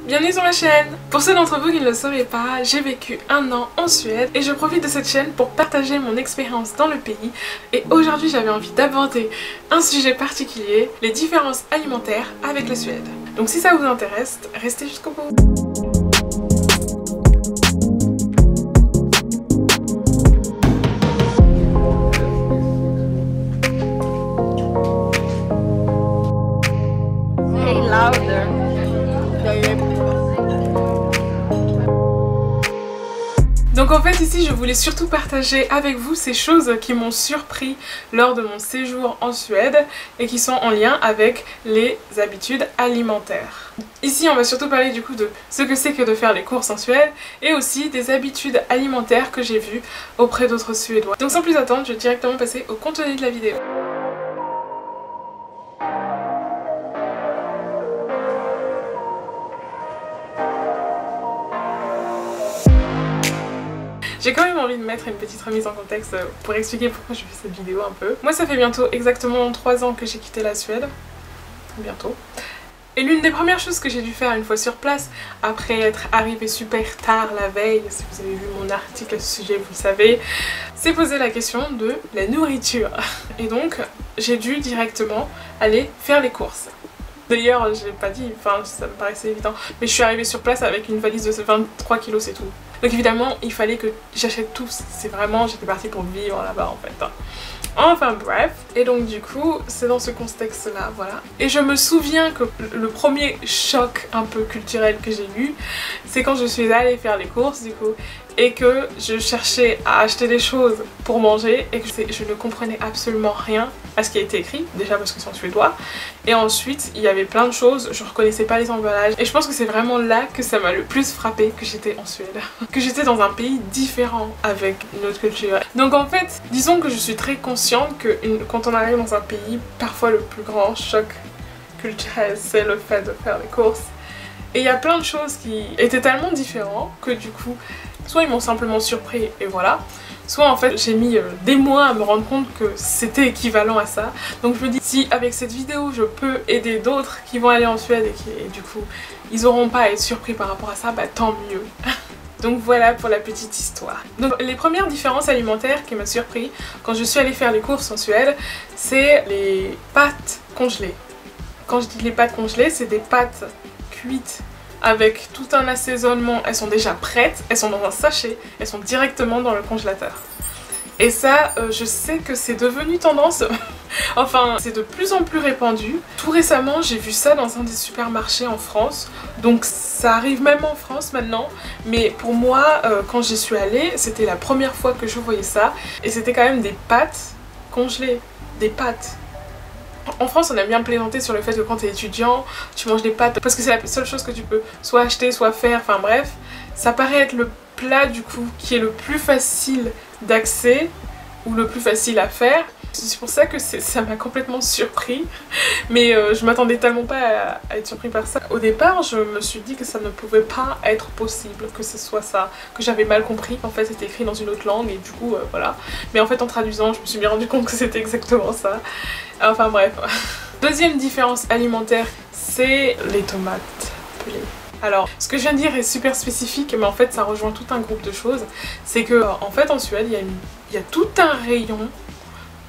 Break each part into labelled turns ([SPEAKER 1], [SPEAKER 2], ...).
[SPEAKER 1] bienvenue sur ma chaîne. Pour ceux d'entre vous qui ne le sauraient pas, j'ai vécu 1 an en Suède et je profite de cette chaîne pour partager mon expérience dans le pays. Et aujourd'hui j'avais envie d'aborder un sujet particulier, les différences alimentaires avec la Suède. Donc si ça vous intéresse, restez jusqu'au bout. Donc en fait ici je voulais surtout partager avec vous ces choses qui m'ont surpris lors de mon séjour en Suède et qui sont en lien avec les habitudes alimentaires. Ici on va surtout parler du coup de ce que c'est que de faire les courses en Suède et aussi des habitudes alimentaires que j'ai vues auprès d'autres Suédois. Donc sans plus attendre, je vais directement passer au contenu de la vidéo. J'ai quand même envie de mettre une petite remise en contexte pour expliquer pourquoi je fais cette vidéo un peu. Moi ça fait bientôt exactement 3 ans que j'ai quitté la Suède. Bientôt. Et l'une des premières choses que j'ai dû faire une fois sur place, après être arrivée super tard la veille, si vous avez vu mon article à ce sujet vous le savez, c'est poser la question de la nourriture. Et donc j'ai dû directement aller faire les courses. D'ailleurs, je l'ai pas dit, enfin ça me paraissait évident, mais je suis arrivée sur place avec une valise de 23 kilos, c'est tout. Donc évidemment, il fallait que j'achète tout, c'est vraiment, j'étais partie pour vivre là-bas en fait. Enfin bref, et donc du coup, c'est dans ce contexte-là, voilà. Et je me souviens que le premier choc un peu culturel que j'ai eu, c'est quand je suis allée faire les courses du coup, et que je cherchais à acheter des choses pour manger et que je ne comprenais absolument rien à ce qui a été écrit, déjà parce que c'est en suédois, et ensuite il y avait plein de choses, je reconnaissais pas les emballages, et je pense que c'est vraiment là que ça m'a le plus frappé que j'étais en Suède, que j'étais dans un pays différent avec une autre culture. Donc en fait, disons que je suis très consciente que quand on arrive dans un pays, parfois le plus grand choc culturel c'est le fait de faire les courses. Et il y a plein de choses qui étaient tellement différentes que du coup, soit ils m'ont simplement surpris et voilà, soit en fait j'ai mis des mois à me rendre compte que c'était équivalent à ça. Donc je me dis, si avec cette vidéo je peux aider d'autres qui vont aller en Suède et du coup ils n'auront pas à être surpris par rapport à ça, bah tant mieux. Donc voilà pour la petite histoire. Donc les premières différences alimentaires qui m'ont surpris quand je suis allée faire les courses en Suède, c'est les pâtes congelées. Quand je dis les pâtes congelées, c'est des pâtes cuites avec tout un assaisonnement, elles sont déjà prêtes, elles sont dans un sachet, elles sont directement dans le congélateur. Et ça, je sais que c'est devenu tendance, enfin c'est de plus en plus répandu. Tout récemment j'ai vu ça dans un des supermarchés en France, donc ça arrive même en France maintenant. Mais pour moi, quand j'y suis allée, c'était la première fois que je voyais ça, et c'était quand même des pâtes congelées, des pâtes. En France on aime bien plaisanter sur le fait que quand t'es étudiant tu manges des pâtes parce que c'est la seule chose que tu peux soit acheter soit faire, enfin bref. Ça paraît être le plat du coup qui est le plus facile d'accès ou le plus facile à faire. C'est pour ça que ça m'a complètement surpris, mais je m'attendais tellement pas à être surpris par ça. Au départ je me suis dit que ça ne pouvait pas être possible que ce soit ça, que j'avais mal compris, en fait c'était écrit dans une autre langue et du coup voilà. Mais en fait en traduisant je me suis bien rendu compte que c'était exactement ça. Enfin bref. Deuxième différence alimentaire, c'est les tomates pelées. Alors, ce que je viens de dire est super spécifique, mais en fait ça rejoint tout un groupe de choses. C'est que en fait en Suède, il y a tout un rayon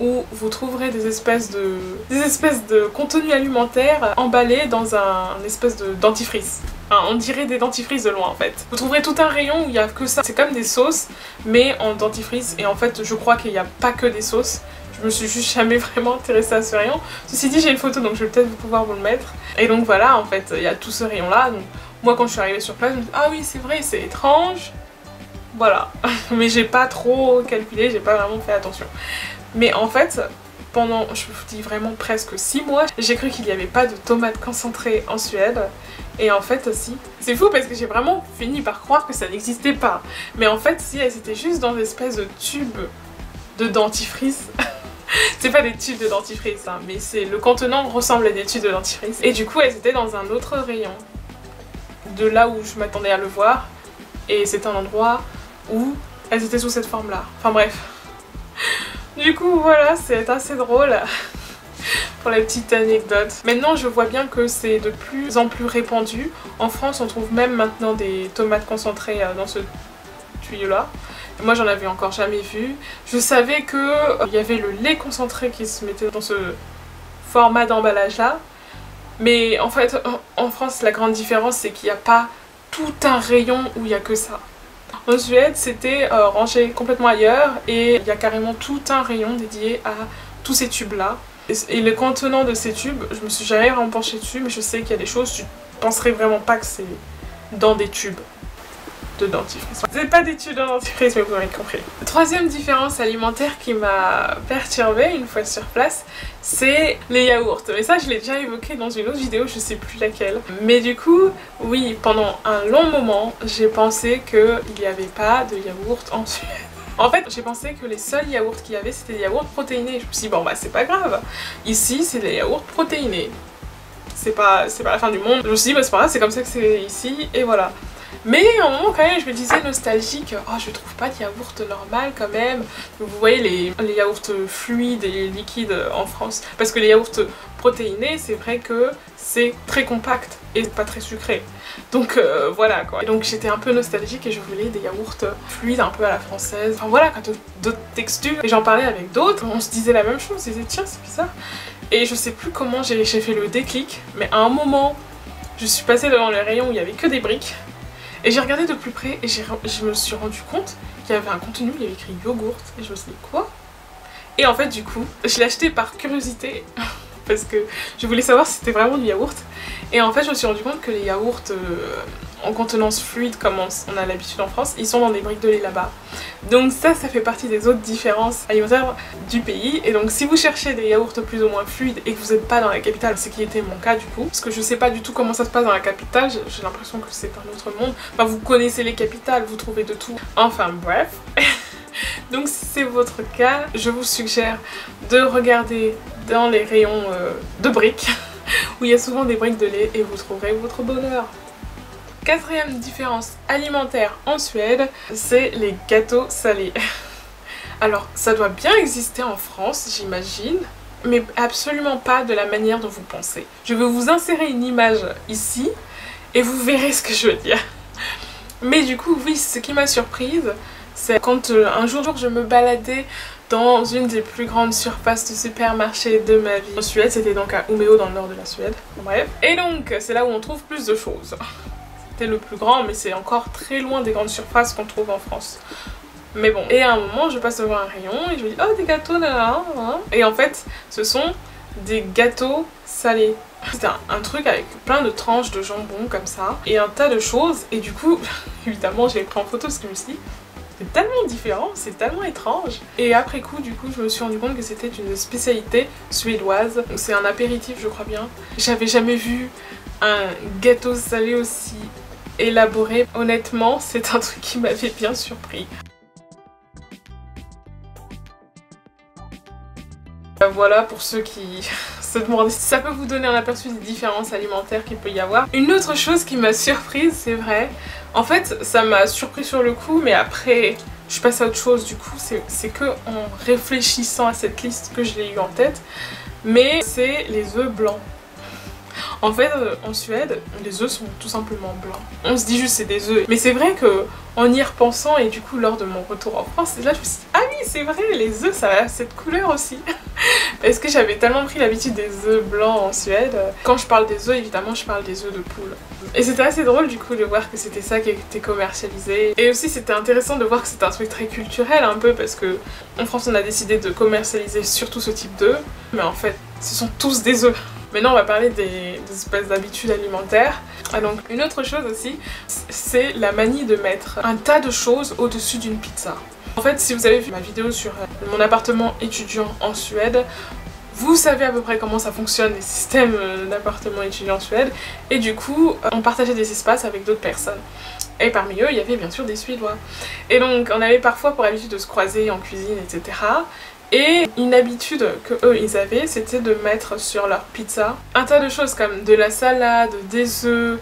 [SPEAKER 1] où vous trouverez des espèces de contenus alimentaires emballés dans un espèce de dentifrice. Enfin, on dirait des dentifrices de loin en fait. Vous trouverez tout un rayon où il n'y a que ça. C'est comme des sauces, mais en dentifrice. Et en fait, je crois qu'il n'y a pas que des sauces. Je me suis juste jamais vraiment intéressée à ce rayon. Ceci dit, j'ai une photo donc je vais peut-être pouvoir vous le mettre. Et donc voilà, en fait, il y a tout ce rayon là. Donc moi quand je suis arrivée sur place, je me suis dit, ah oui c'est vrai, c'est étrange. Voilà. Mais j'ai pas trop calculé, j'ai pas vraiment fait attention. Mais en fait, pendant, je vous dis vraiment presque 6 mois, j'ai cru qu'il n'y avait pas de tomates concentrées en Suède. Et en fait aussi, c'est fou parce que j'ai vraiment fini par croire que ça n'existait pas. Mais en fait si, elles étaient juste dans des espèces de tubes de dentifrice. C'est pas des tubes de dentifrice hein, mais le contenant ressemble à des tubes de dentifrice. Et du coup elles étaient dans un autre rayon de là où je m'attendais à le voir. Et c'est un endroit où elles étaient sous cette forme là. Enfin bref. Du coup voilà, c'est assez drôle. pour la petite anecdote. Maintenant je vois bien que c'est de plus en plus répandu. En France on trouve même maintenant des tomates concentrées dans ce tuyau là. Moi j'en avais encore jamais vu. Je savais que il y avait le lait concentré qui se mettait dans ce format d'emballage là. Mais en fait en France la grande différence c'est qu'il n'y a pas tout un rayon où il n'y a que ça. En Suède c'était rangé complètement ailleurs et il y a carrément tout un rayon dédié à tous ces tubes là. Et le contenant de ces tubes, je me suis jamais vraiment penchée dessus, mais je sais qu'il y a des choses, tu penserais vraiment pas que c'est dans des tubes de dentifrice. C'est pas des tubes de dentifrice, mais vous avez compris. Troisième différence alimentaire qui m'a perturbée une fois sur place, c'est les yaourts. Mais ça, je l'ai déjà évoqué dans une autre vidéo, je sais plus laquelle. Mais du coup, oui, pendant un long moment, j'ai pensé qu'il n'y avait pas de yaourt en Suède. En fait, j'ai pensé que les seuls yaourts qu'il y avait, c'était des yaourts protéinés. Je me suis dit, bon bah c'est pas grave. Ici, c'est des yaourts protéinés. C'est pas la fin du monde. Je me suis dit, bah c'est pas grave, c'est comme ça que c'est ici, et voilà. Mais à un moment quand même je me disais nostalgique, oh je trouve pas de yaourt normal quand même. Vous voyez les yaourts fluides et liquides en France. Parce que les yaourts protéinés c'est vrai que c'est très compact et pas très sucré. Donc voilà quoi. Et donc j'étais un peu nostalgique et je voulais des yaourts fluides un peu à la française. Enfin voilà, quand d'autres textures. Et j'en parlais avec d'autres, on se disait la même chose, on se disait tiens c'est bizarre. Et je sais plus comment j'ai fait le déclic, mais à un moment je suis passée devant le rayon où il y avait que des briques. Et j'ai regardé de plus près et je me suis rendu compte qu'il y avait un contenu, il y avait écrit yogourt. Et je me suis dit quoi? Et en fait du coup, je l'ai acheté par curiosité parce que je voulais savoir si c'était vraiment du yaourt. Et en fait je me suis rendu compte que les yaourts en contenance fluide comme on a l'habitude en France, ils sont dans des briques de lait là-bas. Donc ça fait partie des autres différences alimentaires du pays. Et donc si vous cherchez des yaourts plus ou moins fluides et que vous n'êtes pas dans la capitale, ce qui était mon cas du coup, parce que je sais pas du tout comment ça se passe dans la capitale, j'ai l'impression que c'est un autre monde. Enfin vous connaissez les capitales, vous trouvez de tout. Enfin bref. Donc si c'est votre cas, je vous suggère de regarder dans les rayons de briques où il y a souvent des briques de lait et vous trouverez votre bonheur. Quatrième différence alimentaire en Suède, c'est les gâteaux salés. Alors ça doit bien exister en France j'imagine, mais absolument pas de la manière dont vous pensez. Je vais vous insérer une image ici et vous verrez ce que je veux dire. Mais du coup oui, ce qui m'a surprise, c'est quand un jour je me baladais dans une des plus grandes surfaces de supermarché de ma vie en Suède, c'était donc à Umeå dans le nord de la Suède, bref. Et donc c'est là où on trouve plus de choses. C'était le plus grand mais c'est encore très loin des grandes surfaces qu'on trouve en France. Mais bon, et à un moment je passe devant un rayon et je me dis oh des gâteaux là là, hein. Et en fait ce sont des gâteaux salés. C'était un truc avec plein de tranches de jambon comme ça et un tas de choses et du coup évidemment j'ai pris en photo parce que je me suis dit c'est tellement différent, c'est tellement étrange. Et après coup du coup je me suis rendu compte que c'était une spécialité suédoise. C'est un apéritif je crois bien. J'avais jamais vu un gâteau salé aussi élaboré. Honnêtement c'est un truc qui m'avait bien surpris. Voilà pour ceux qui se demandent si ça peut vous donner un aperçu des différences alimentaires qu'il peut y avoir. Une autre chose qui m'a surprise, c'est vrai, en fait ça m'a surpris sur le coup mais après je suis passée à autre chose du coup, c'est que en réfléchissant à cette liste que je l'ai eu en tête, mais c'est les œufs blancs. En fait, en Suède, les œufs sont tout simplement blancs. On se dit juste c'est des œufs. Mais c'est vrai que en y repensant et du coup lors de mon retour en France, là je me suis dit ah oui c'est vrai, les œufs ça a cette couleur aussi. Parce que j'avais tellement pris l'habitude des œufs blancs en Suède. Quand je parle des œufs, évidemment je parle des œufs de poule. Et c'était assez drôle du coup de voir que c'était ça qui était commercialisé. Et aussi c'était intéressant de voir que c'était un truc très culturel un peu parce que en France on a décidé de commercialiser surtout ce type d'œufs. Mais en fait ce sont tous des œufs. Maintenant on va parler des espèces d'habitudes alimentaires. Ah, donc une autre chose aussi, c'est la manie de mettre un tas de choses au-dessus d'une pizza. En fait si vous avez vu ma vidéo sur mon appartement étudiant en Suède, vous savez à peu près comment ça fonctionne les systèmes d'appartement étudiant en Suède. Et du coup on partageait des espaces avec d'autres personnes. Et parmi eux il y avait bien sûr des Suédois. Et donc on avait parfois pour habitude de se croiser en cuisine etc. Et une habitude que eux ils avaient, c'était de mettre sur leur pizza un tas de choses comme de la salade, des œufs,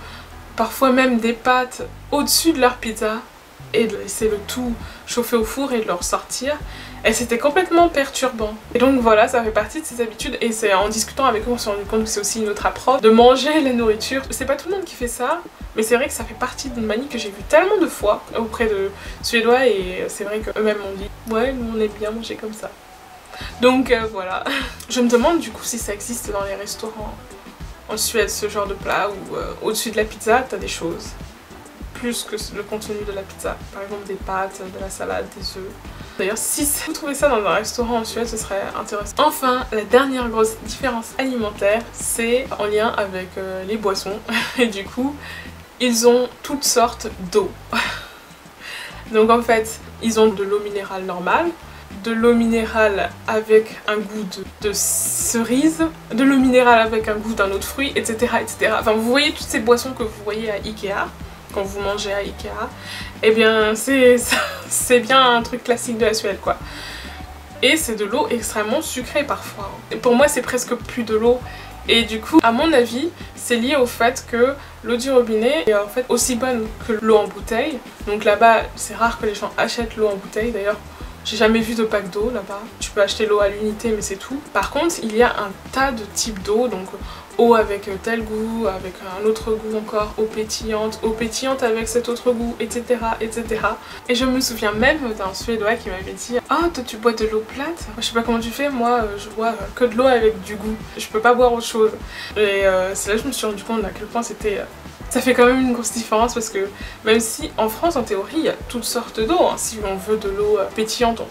[SPEAKER 1] parfois même des pâtes au-dessus de leur pizza. et de laisser le tout chauffer au four et de le ressortir. Et c'était complètement perturbant. Et donc voilà, ça fait partie de ces habitudes et c'est en discutant avec eux on s'est rendu compte que c'est aussi une autre approche de manger la nourriture. C'est pas tout le monde qui fait ça, mais c'est vrai que ça fait partie d'une manie que j'ai vue tellement de fois auprès de Suédois et c'est vrai qu'eux-mêmes m'ont dit « Ouais, nous on aime bien manger comme ça ». Donc voilà. Je me demande du coup si ça existe dans les restaurants en Suède, ce genre de plat où au-dessus de la pizza, t'as des choses. Plus que le contenu de la pizza. Par exemple des pâtes, de la salade, des œufs. D'ailleurs, si vous trouvez ça dans un restaurant en Suède, ce serait intéressant. Enfin, la dernière grosse différence alimentaire, c'est en lien avec les boissons. Et du coup, ils ont toutes sortes d'eau. Donc en fait, ils ont de l'eau minérale normale, de l'eau minérale avec un goût de cerise, de l'eau minérale avec un goût d'un autre fruit, etc., etc. Enfin, vous voyez toutes ces boissons que vous voyez à Ikea, quand vous mangez à Ikea, eh bien c'est bien un truc classique de la Suède quoi. Et c'est de l'eau extrêmement sucrée parfois. Et pour moi c'est presque plus de l'eau. Et du coup, à mon avis, c'est lié au fait que l'eau du robinet est en fait aussi bonne que l'eau en bouteille. Donc là-bas, c'est rare que les gens achètent l'eau en bouteille. D'ailleurs, j'ai jamais vu de pack d'eau là-bas. Tu peux acheter l'eau à l'unité mais c'est tout. Par contre, il y a un tas de types d'eau, donc eau avec tel goût, avec un autre goût encore, eau pétillante avec cet autre goût, etc. etc. Et je me souviens même d'un Suédois qui m'avait dit « Ah, toi tu bois de l'eau plate? Je sais pas comment tu fais, moi je bois que de l'eau avec du goût. Je peux pas boire autre chose. » Et c'est là que je me suis rendu compte à quel point c'était... Ça fait quand même une grosse différence parce que même si en France en théorie il y a toutes sortes d'eau, hein. Si on veut de l'eau pétillante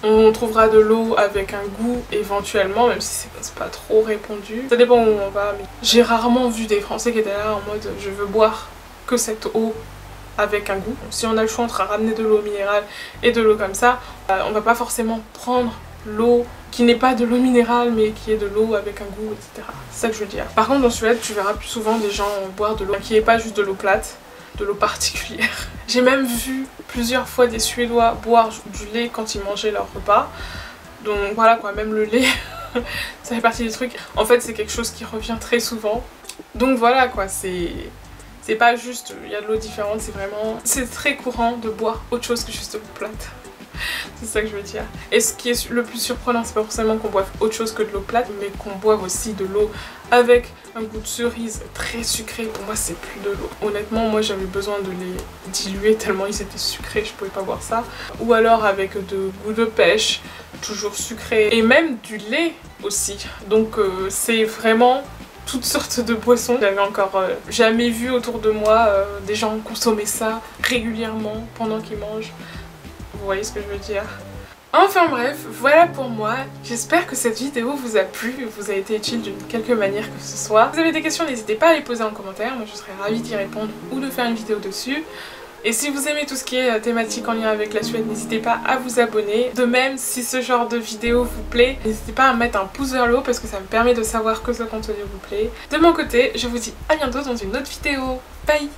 [SPEAKER 1] on trouvera de l'eau avec un goût éventuellement, même si c'est pas trop répandu. Ça dépend où on va, mais j'ai rarement vu des Français qui étaient là en mode je veux boire que cette eau avec un goût. Si on a le choix entre ramener de l'eau minérale et de l'eau comme ça, on va pas forcément prendre l'eau qui n'est pas de l'eau minérale mais qui est de l'eau avec un goût, etc. C'est ça que je veux dire. Par contre en Suède tu verras plus souvent des gens boire de l'eau qui n'est pas juste de l'eau plate, de l'eau particulière. J'ai même vu plusieurs fois des Suédois boire du lait quand ils mangeaient leur repas. Donc voilà quoi, même le lait, ça fait partie des trucs. En fait c'est quelque chose qui revient très souvent. Donc voilà quoi, c'est pas juste il y a de l'eau différente, c'est vraiment... C'est très courant de boire autre chose que juste de l'eau plate. C'est ça que je veux dire. Et ce qui est le plus surprenant, c'est pas forcément qu'on boive autre chose que de l'eau plate, mais qu'on boive aussi de l'eau avec un goût de cerise très sucré. Pour moi, c'est plus de l'eau. Honnêtement, moi j'avais besoin de les diluer tellement ils étaient sucrés, je pouvais pas boire ça. Ou alors avec de goût de pêche, toujours sucré. Et même du lait aussi. Donc c'est vraiment toutes sortes de boissons. J'avais encore jamais vu autour de moi des gens consommer ça régulièrement pendant qu'ils mangent. Vous voyez ce que je veux dire? Enfin bref, voilà pour moi. J'espère que cette vidéo vous a plu, vous a été utile d'une quelque manière que ce soit. Si vous avez des questions, n'hésitez pas à les poser en commentaire, moi je serais ravie d'y répondre ou de faire une vidéo dessus. Et si vous aimez tout ce qui est thématique en lien avec la Suède, n'hésitez pas à vous abonner. De même, si ce genre de vidéo vous plaît, n'hésitez pas à mettre un pouce vers le haut parce que ça me permet de savoir que ce contenu vous plaît. De mon côté, je vous dis à bientôt dans une autre vidéo. Bye!